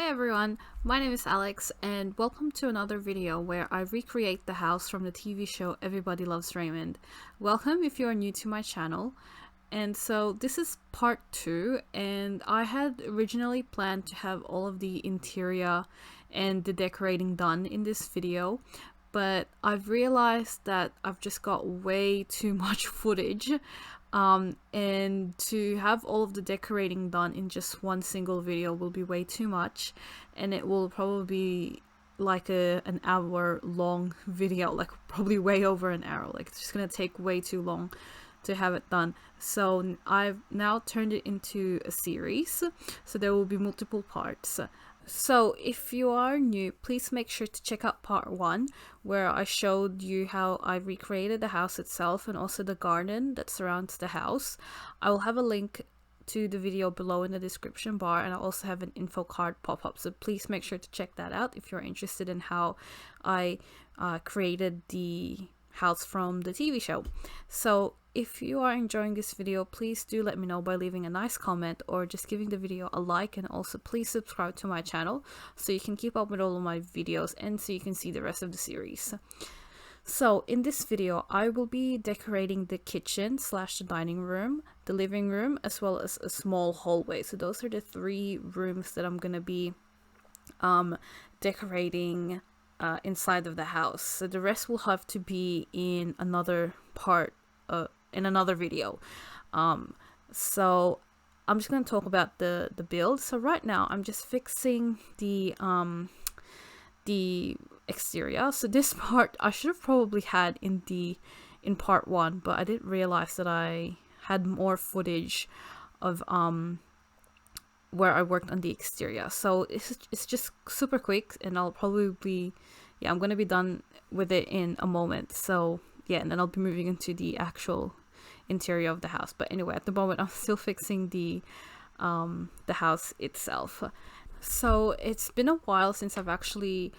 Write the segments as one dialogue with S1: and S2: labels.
S1: Hi everyone, my name is Alex and welcome to another video where I recreate the house from the TV show Everybody Loves Raymond. Welcome if you are new to my channel. And so this is part 2, and I had originally planned to have all of the interior and the decorating done in this video, but I've realized that I've just got way too much footage. And to have all of the decorating done in just one single video will be way too much, and it will probably be like an hour long video, like probably way over an hour. Like it's just gonna take way too long to have it done. So I've now turned it into a series, so there will be multiple parts. So if you are new, please make sure to check out part 1, where I showed you how I recreated the house itself and also the garden that surrounds the house. I will have a link to the video below in the description bar, and I'll also have an info card pop up, so please make sure to check that out if you're interested in how I created the house from the TV show. So if you are enjoying this video, please do let me know by leaving a nice comment or just giving the video a like, and also please subscribe to my channel so you can keep up with all of my videos and so you can see the rest of the series. So in this video, I will be decorating the kitchen / the dining room, the living room, as well as a small hallway. So those are the 3 rooms that I'm gonna be decorating inside of the house. So the rest will have to be in another part, in another video. So I'm just going to talk about the build. So right now I'm just fixing the exterior. So this part I should have probably had in part 1, but I didn't realize that I had more footage of where I worked on the exterior. So it's just super quick, and I'll probably be, yeah, I'm gonna be done with it in a moment. So yeah, and then I'll be moving into the actual interior of the house. But anyway, at the moment I'm still fixing the house itself. So it's been a while since I've actually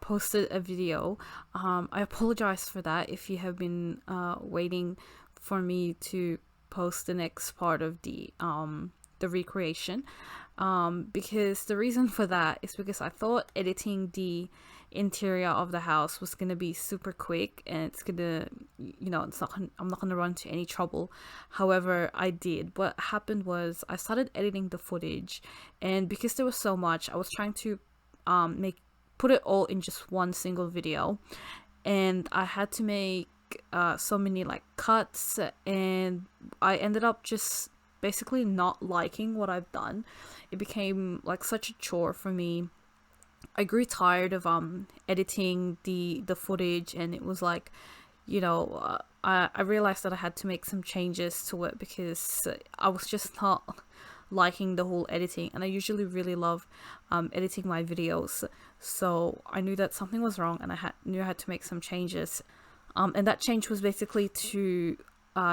S1: posted a video. I apologize for that if you have been waiting for me to post the next part of the recreation, because the reason for that is because I thought editing the interior of the house was gonna be super quick, and it's gonna, you know, I'm not gonna run into any trouble. However, I did. What happened was I started editing the footage, and because there was so much, I was trying to put it all in just one single video, and I had to make so many like cuts, and I ended up just basically not liking what I've done. It became like such a chore for me. I grew tired of editing the footage, and it was like, you know, I realized that I had to make some changes to it because I was just not liking the whole editing, and I usually really love editing my videos. So I knew that something was wrong, and knew I had to make some changes. And that change was basically to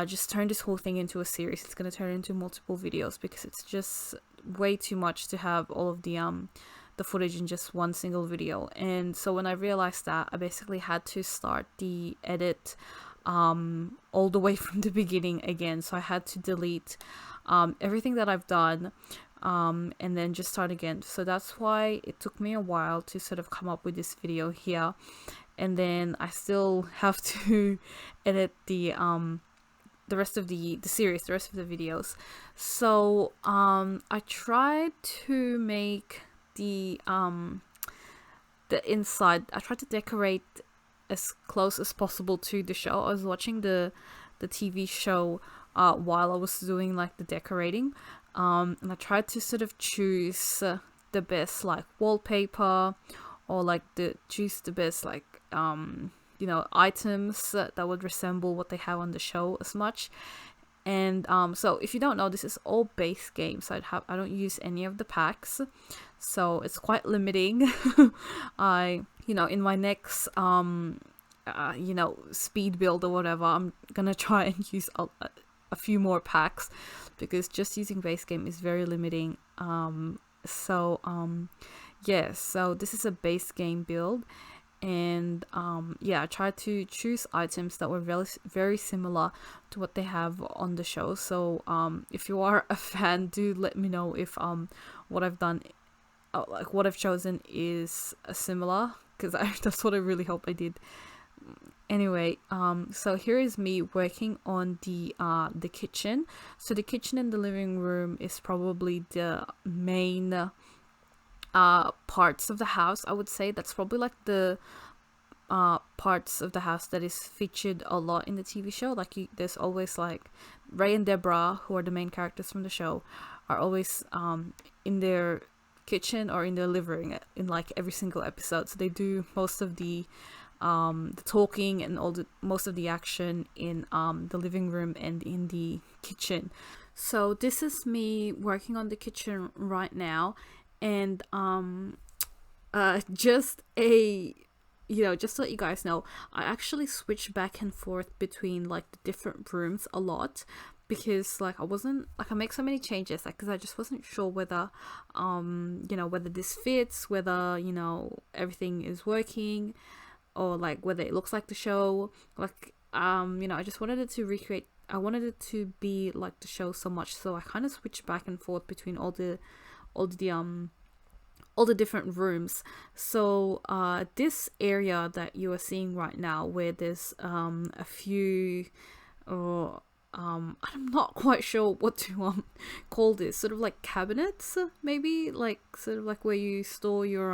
S1: just turn this whole thing into a series. It's going to turn into multiple videos because it's just way too much to have all of the footage in just one single video. And so when I realized that, I basically had to start the edit all the way from the beginning again. So I had to delete everything that I've done and then just start again. So that's why it took me a while to sort of come up with this video here. And then I still have to edit the rest of the series, the rest of the videos. So I tried to make the inside, I tried to decorate as close as possible to the show. I was watching the TV show while I was doing like the decorating, and I tried to sort of choose the best like wallpaper, or like choose the best like you know, items that would resemble what they have on the show as much. And so if you don't know, this is all base games. I don't use any of the packs, so it's quite limiting. You know, in my next you know, speed build or whatever, I'm gonna try and use a few more packs, because just using base game is very limiting. Yeah, so this is a base game build. And yeah, I tried to choose items that were very similar to what they have on the show. So if you are a fan, do let me know if what I've done like what I've chosen is similar, because that's what I really hope I did. Anyway, so here is me working on the kitchen. So the kitchen and the living room is probably the main parts of the house, I would say. That's probably like the parts of the house that is featured a lot in the TV show. Like there's always like Ray and Deborah, who are the main characters from the show, are always in their kitchen or in their living room in like every single episode. So they do most of the talking and most of the action in the living room and in the kitchen. So this is me working on the kitchen right now, and just to let you guys know, I actually switch back and forth between like the different rooms a lot, because like I make so many changes, like because I just wasn't sure whether whether this fits, whether everything is working, or like whether it looks like the show. Like I just wanted it to recreate, I wanted it to be like the show so much, so I kind of switched back and forth between all the different rooms. So this area that you are seeing right now, where there's a few I'm not quite sure what to call this, sort of like cabinets, maybe, like sort of like where you store your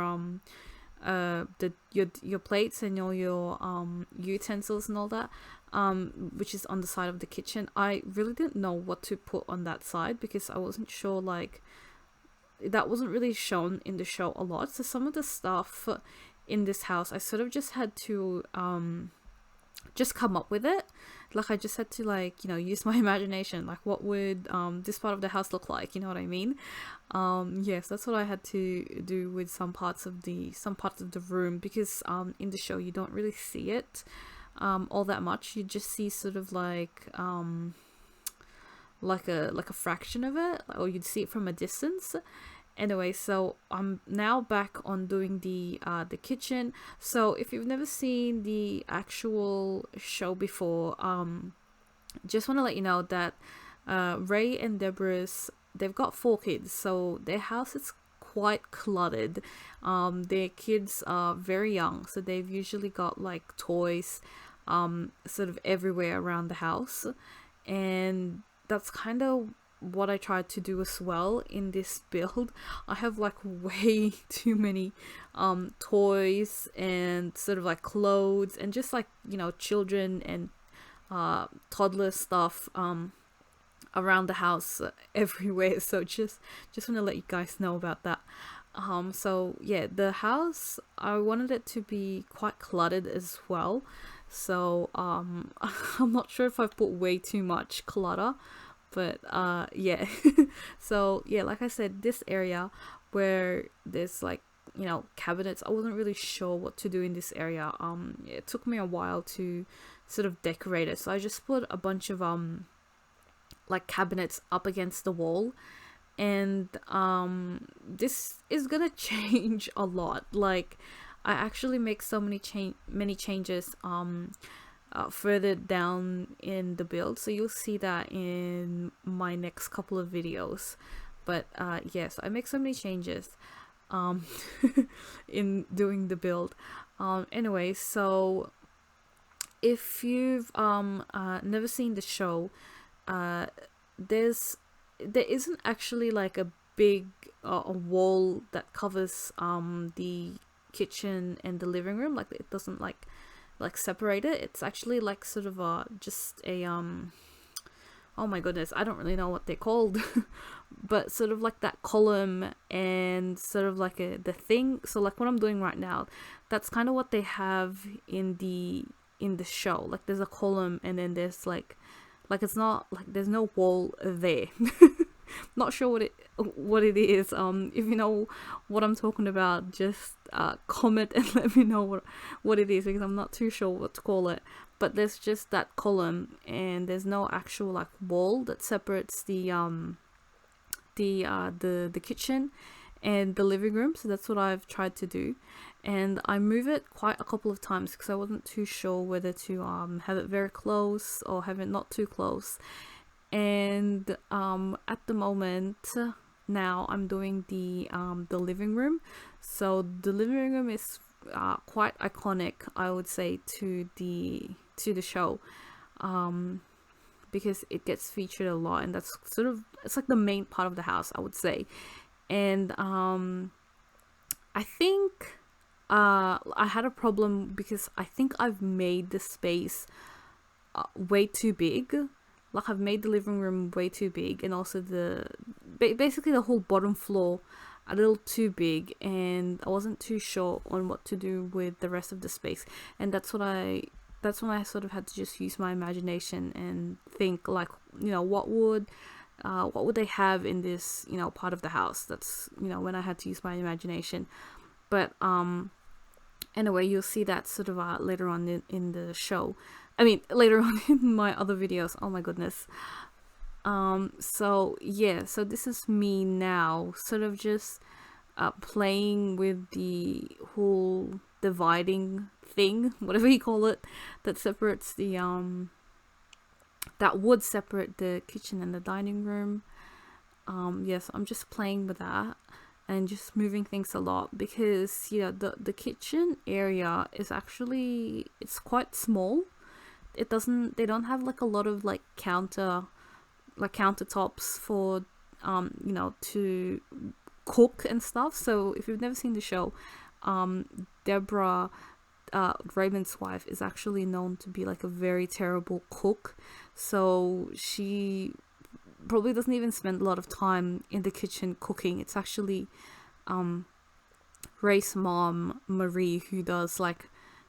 S1: your plates and all your utensils and all that, which is on the side of the kitchen. I really didn't know what to put on that side, because I wasn't sure, like that wasn't really shown in the show a lot. So some of the stuff in this house, I sort of just had to just come up with it. Like I just had to use my imagination, like what would this part of the house look like, you know what I mean? Yes, that's what I had to do with some parts of the room, because in the show you don't really see it all that much. You just see sort of like a fraction of it, or you'd see it from a distance. Anyway, so I'm now back on doing the kitchen. So if you've never seen the actual show before, just want to let you know that Ray and they've got 4 kids, so their house is quite cluttered. Their kids are very young, so they've usually got like toys sort of everywhere around the house, and that's kind of what I tried to do as well in this build. I have like way too many toys and sort of like clothes and just like children and toddler stuff around the house everywhere. So just want to let you guys know about that. So yeah, the house, I wanted it to be quite cluttered as well. So I'm not sure if I've put way too much clutter, but yeah. So yeah, like I said, this area where there's like cabinets, I wasn't really sure what to do in this area. It took me a while to sort of decorate it, so I just put a bunch of like cabinets up against the wall, and this is gonna change a lot. Like I actually make so many changes further down in the build, so you'll see that in my next couple of videos. But yes, I make so many changes in doing the build. Anyway, so if you've never seen the show, there isn't actually like a big a wall that covers the kitchen and the living room. Like it doesn't like separate it. It's actually like sort of just a oh my goodness, I don't really know what they're called but sort of like that column and sort of like the thing. So like what I'm doing right now, that's kind of what they have in the show. Like there's a column, and then there's like it's not like there's no wall there. Not sure what it is. If you know what I'm talking about, just comment and let me know what it is, because I'm not too sure what to call it. But there's just that column, and there's no actual like wall that separates the kitchen and the living room. So that's what I've tried to do, and I move it quite a couple of times because I wasn't too sure whether to have it very close or have it not too close. And at the moment, now I'm doing the living room. So the living room is quite iconic, I would say, to the show, because it gets featured a lot, and that's sort of, it's like the main part of the house, I would say. And I think I had a problem because I think I've made the space way too big. Like, I've made the living room way too big, and also basically the whole bottom floor a little too big, and I wasn't too sure on what to do with the rest of the space. And that's when I sort of had to just use my imagination and think, like, what would they have in this, part of the house. That's, when I had to use my imagination. But anyway, you'll see that sort of later on in the show. I mean, later on in my other videos. Oh my goodness. So yeah, so this is me now, sort of just playing with the whole dividing thing, whatever you call it, that separates the that would separate the kitchen and the dining room. Yes, I'm just playing with that and just moving things a lot, because the kitchen area is actually, it's quite small. They don't have like a lot of like countertops for to cook and stuff. So if you've never seen the show, Deborah, Raymond's wife, is actually known to be like a very terrible cook. So she probably doesn't even spend a lot of time in the kitchen cooking. It's actually Ray's mom, Marie, who does like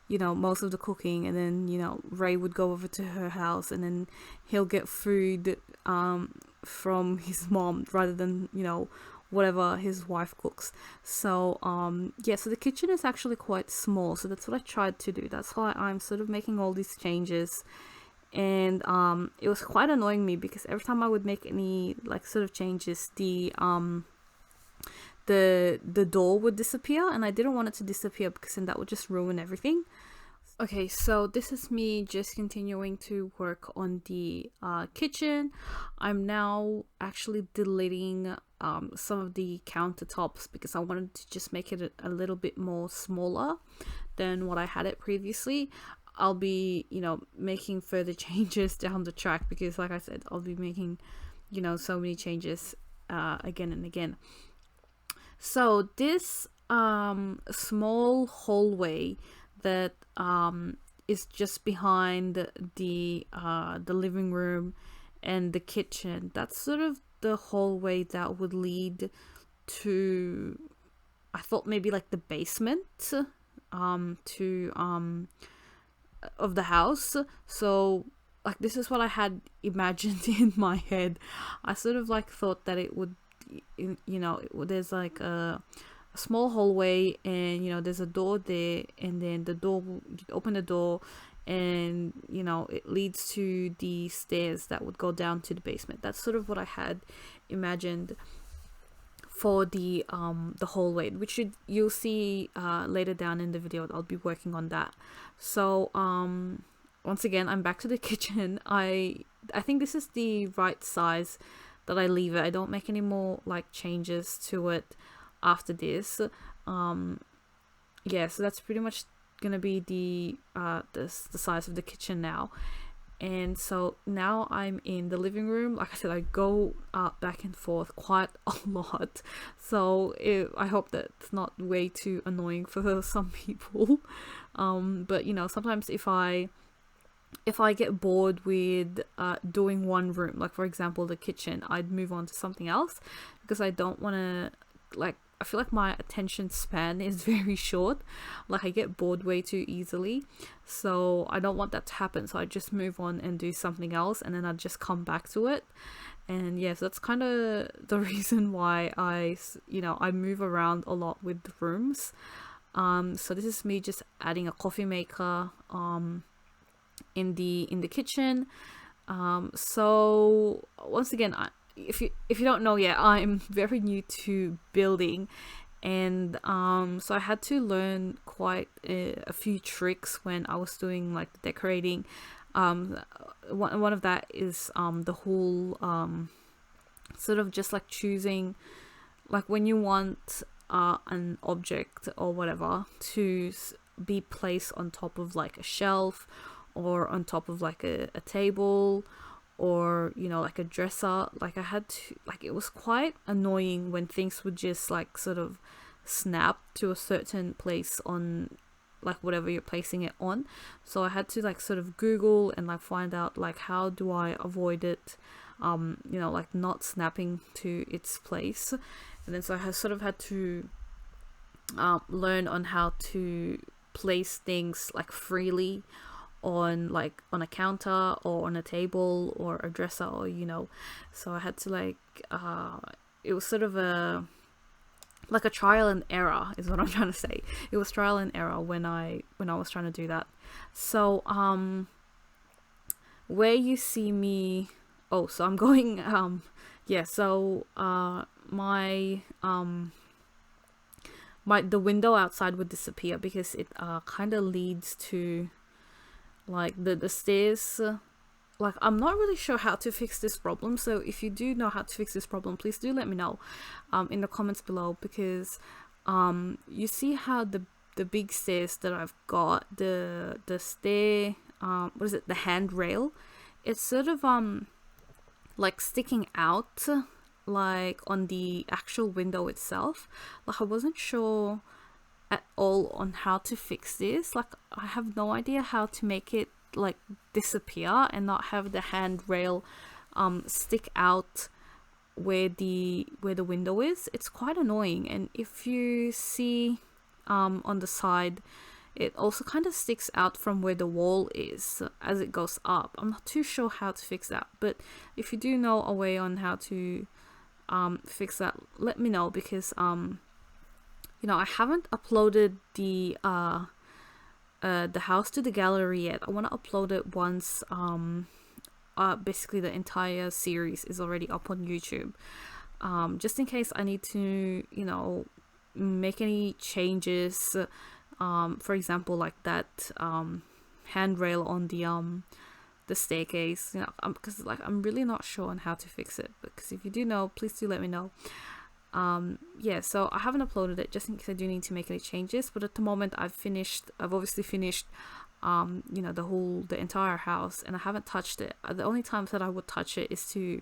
S1: most of the cooking, and then Ray would go over to her house, and then he'll get food from his mom rather than whatever his wife cooks. So yeah, so the kitchen is actually quite small, so that's what I tried to do. That's why I'm sort of making all these changes. And it was quite annoying me, because every time I would make any like sort of changes, the door would disappear, and I didn't want it to disappear, because then that would just ruin everything. Okay, so this is me just continuing to work on the kitchen. I'm now actually deleting some of the countertops, because I wanted to just make it a little bit more smaller than what I had it previously. I'll be making further changes down the track, because like I said, I'll be making so many changes again and again. So this small hallway that is just behind the living room and the kitchen, that's sort of the hallway that would lead to, I thought, maybe like the basement of the house. So like, this is what I had imagined in my head. I sort of like thought that it would, there's like a small hallway, and there's a door there, and then the door, you open the door, and it leads to the stairs that would go down to the basement. That's sort of what I had imagined for the hallway, which you'll see later down in the video. I'll be working on that. So once again, I'm back to the kitchen. I think this is the right size that I leave it. I don't make any more like changes to it after this. Yeah, so that's pretty much gonna be the size of the kitchen now. And so now I'm in the living room. Like I said, I go back and forth quite a lot, so I hope that's not way too annoying for some people. But sometimes if I get bored with doing one room, like for example the kitchen, I'd move on to something else, because I don't want to, like, I feel like my attention span is very short. Like, I get bored way too easily, so I don't want that to happen. So I just move on and do something else, and then I just come back to it. And yes, that's kind of the reason why I move around a lot with the rooms. So this is me just adding a coffee maker in the kitchen. So once again, if you don't know yet, I'm very new to building, and so I had to learn quite a few tricks when I was doing like decorating. One of that is the whole sort of just like choosing like when you want an object or whatever to be placed on top of like a shelf or on top of like a table, or you know, like a dresser, like I had to, like it was quite annoying when things would just like sort of snap to a certain place on like whatever you're placing it on. So I had to like sort of Google and like find out like how do I avoid it, you know, like not snapping to its place. And then so I sort of had to learn on how to place things like freely on like on a counter or on a table or a dresser, or you know. So I had to like it was sort of a like a trial and error is what I'm trying to say. It was trial and error when I was trying to do that. So where you see me, oh, so I'm going yeah, so my the window outside would disappear because it kind of leads to like the stairs. Like I'm not really sure how to fix this problem, so if you do know how to fix this problem, please do let me know in the comments below, because you see how the big stairs that I've got, the stair, what is it, the handrail, it's sort of like sticking out like on the actual window itself. Like I wasn't sure at all on how to fix this. Like I have no idea how to make it like disappear and not have the handrail stick out where the window is. It's quite annoying. And if you see on the side, it also kind of sticks out from where the wall is as it goes up. I'm not too sure how to fix that, but if you do know a way on how to fix that, let me know, because you know, I haven't uploaded the house to the gallery yet. I want to upload it once basically the entire series is already up on YouTube, just in case I need to, you know, make any changes, for example like that handrail on the staircase, you know, because like I'm really not sure on how to fix it, because if you do know, please do let me know. Yeah, so I haven't uploaded it just in case I do need to make any changes, but at the moment I've obviously finished you know, the entire house, and I haven't touched it. The only times that I would touch it is to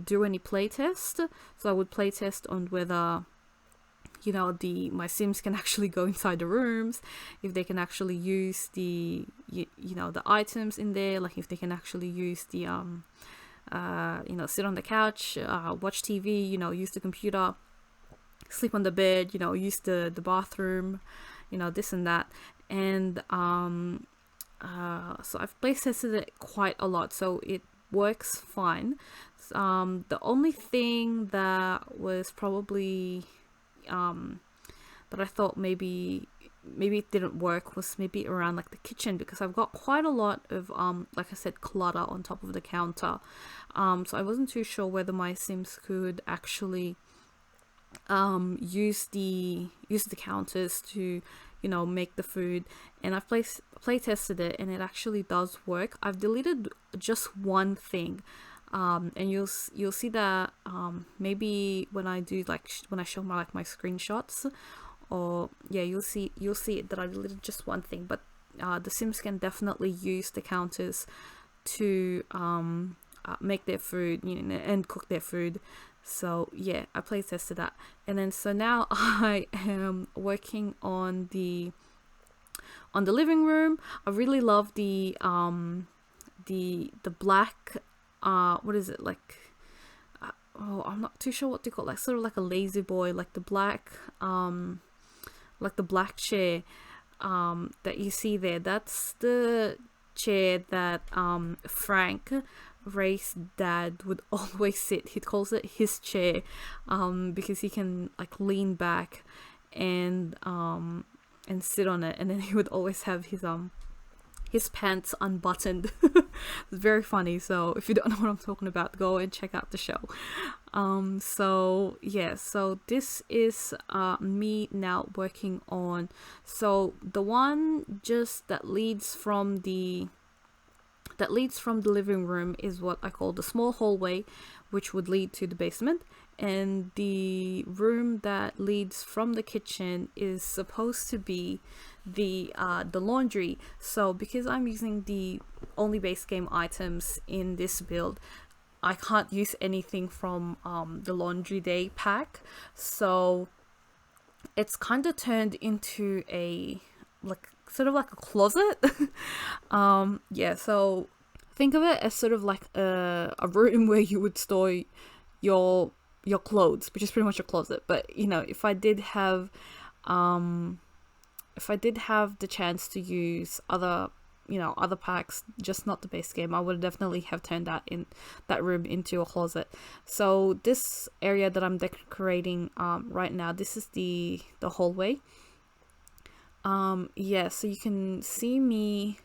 S1: do any playtest. So I would playtest on whether, you know, my Sims can actually go inside the rooms, if they can actually use the you know, the items in there, like if they can actually use the you know, sit on the couch, watch TV, you know, use the computer, sleep on the bed, you know, use the bathroom, you know, this and that. And so I've play tested it quite a lot, so it works fine. The only thing that was probably that I thought maybe it didn't work was maybe around like the kitchen, because I've got quite a lot of like I said, clutter on top of the counter. So I wasn't too sure whether my Sims could actually use the counters to, you know, make the food. And I've play tested it, and it actually does work. I've deleted just one thing, and you'll see that maybe when I do like when I show my screenshots, or yeah, you'll see it that I deleted just one thing. But the Sims can definitely use the counters to make their food, you know, and cook their food. So yeah, I play tested that. And then so now I am working on the living room. I really love the black what is it, like oh, I'm not too sure what to call it, like sort of like a lazy boy, like the black chair that you see there. That's the chair that Frank, Ray's dad, would always sit. He calls it his chair because he can like lean back and sit on it, and then he would always have his pants unbuttoned. It's very funny. So if you don't know what I'm talking about, go and check out the show. So yeah, so this is me now working on, so the one just that leads from the living room is what I call the small hallway, which would lead to the basement, and the room that leads from the kitchen is supposed to be the laundry. So because I'm using the only base game items in this build, I can't use anything from the laundry day pack, so it's kind of turned into a sort of like a closet. Yeah, so think of it as sort of like a room where you would store your clothes, which is pretty much a closet. But you know, if I did have the chance to use other packs, just not the base game, I would definitely have turned that room into a closet. So this area that I'm decorating right now, this is the hallway. Yeah, so you can see me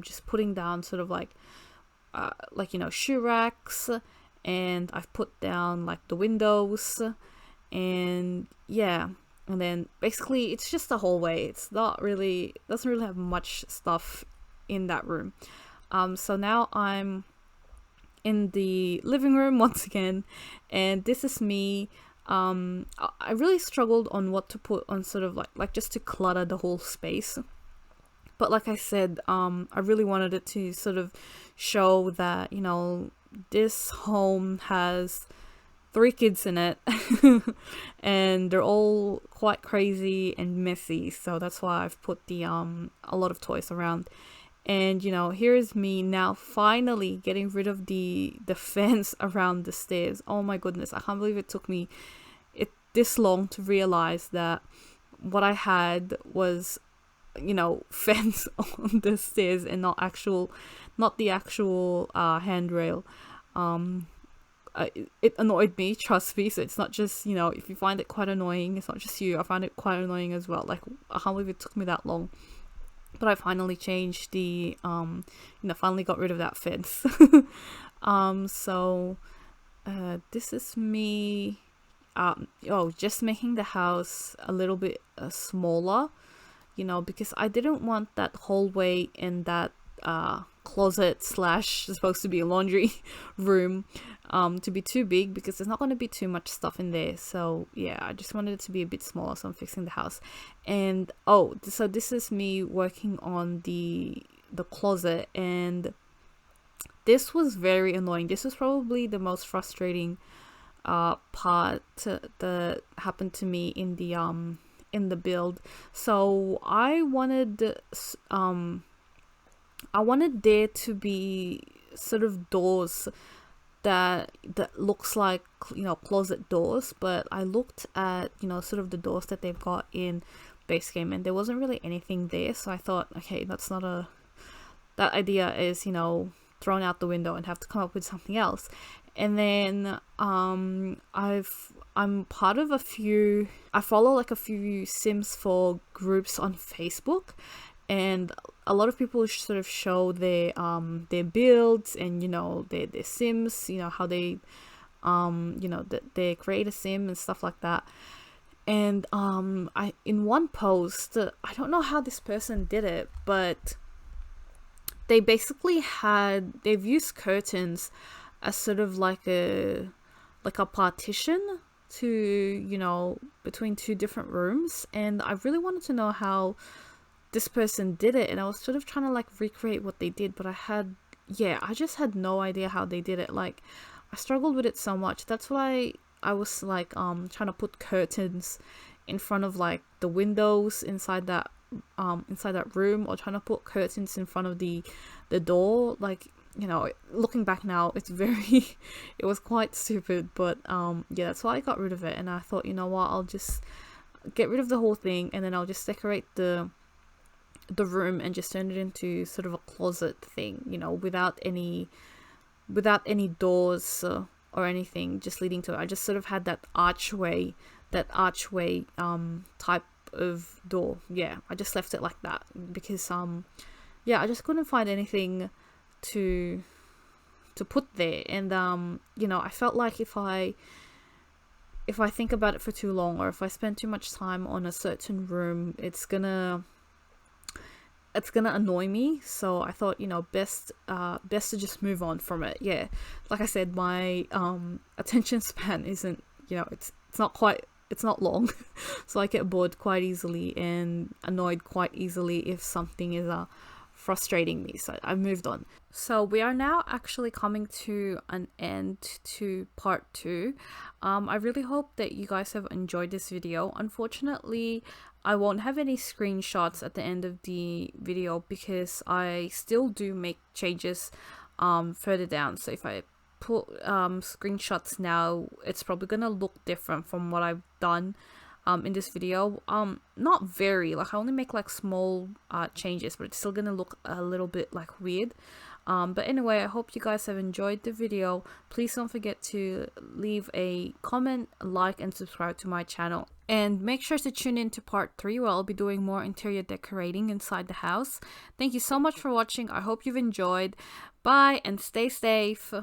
S1: just putting down sort of like shoe racks, and I've put down like the windows, and yeah, and then basically it's just a hallway. It's not really, doesn't really have much stuff in that room. So now I'm in the living room once again, and this is me. I really struggled on what to put on, sort of like just to clutter the whole space. But like I said, I really wanted it to sort of show that, you know, this home has 3 kids in it and they're all quite crazy and messy. So that's why I've put the a lot of toys around. And you know, here's me now finally getting rid of the fence around the stairs. Oh my goodness, I can't believe it took me this long to realize that what I had was, you know, fence on the stairs and not the actual handrail. It annoyed me, trust me. So it's not just, you know, if you find it quite annoying, it's not just you. I find it quite annoying as well. Like, I can't believe it took me that long. But I finally changed the finally got rid of that fence. So this is me just making the house a little bit smaller, you know, because I didn't want that hallway and that closet / supposed to be a laundry room to be too big, because there's not going to be too much stuff in there. So yeah, I just wanted it to be a bit smaller, so I'm fixing the house. And so this is me working on the closet, and this was very annoying. This was probably the most frustrating part that happened to me in the build. So I wanted there to be sort of doors that looks like, you know, closet doors, but I looked at, you know, sort of the doors that they've got in base game, and there wasn't really anything there. So I thought, okay, that idea is, you know, thrown out the window and have to come up with something else. And then I'm part of I follow like a few Sims 4 groups on Facebook, and a lot of people sort of show their builds and, you know, their Sims, you know, how they they create a Sim and stuff like that. And I in one post, I don't know how this person did it, but they basically they've used curtains as sort of like a partition to, you know, between 2 different rooms. And I really wanted to know how this person did it, and I was sort of trying to like recreate what they did, but I just had no idea how they did it. Like, I struggled with it so much. That's why I was like trying to put curtains in front of like the windows inside that room, or trying to put curtains in front of the door. Like, you know, looking back now, it was quite stupid, but yeah, that's why I got rid of it. And I thought, you know what, I'll just get rid of the whole thing, and then I'll just decorate the room and just turn it into sort of a closet thing, you know, without any doors or anything just leading to it. I just sort of had that archway type of door. Yeah, I just left it like that because I just couldn't find anything to put there. And you know, I felt like if I think about it for too long, or if I spend too much time on a certain room, it's gonna it's gonna annoy me, so I thought, you know, best to just move on from it. Yeah, like I said, my attention span isn't, you know, it's not long. So I get bored quite easily and annoyed quite easily if something is frustrating me, so I moved on. So we are now actually coming to an end to part 2. I really hope that you guys have enjoyed this video. Unfortunately, I won't have any screenshots at the end of the video because I still do make changes further down. So if I put screenshots now, it's probably gonna look different from what I've done in this video. Not very, like I only make like small changes, but it's still gonna look a little bit like weird. But anyway, I hope you guys have enjoyed the video. Please don't forget to leave a comment, like, and subscribe to my channel. And make sure to tune in to part 3 where I'll be doing more interior decorating inside the house. Thank you so much for watching. I hope you've enjoyed. Bye and stay safe.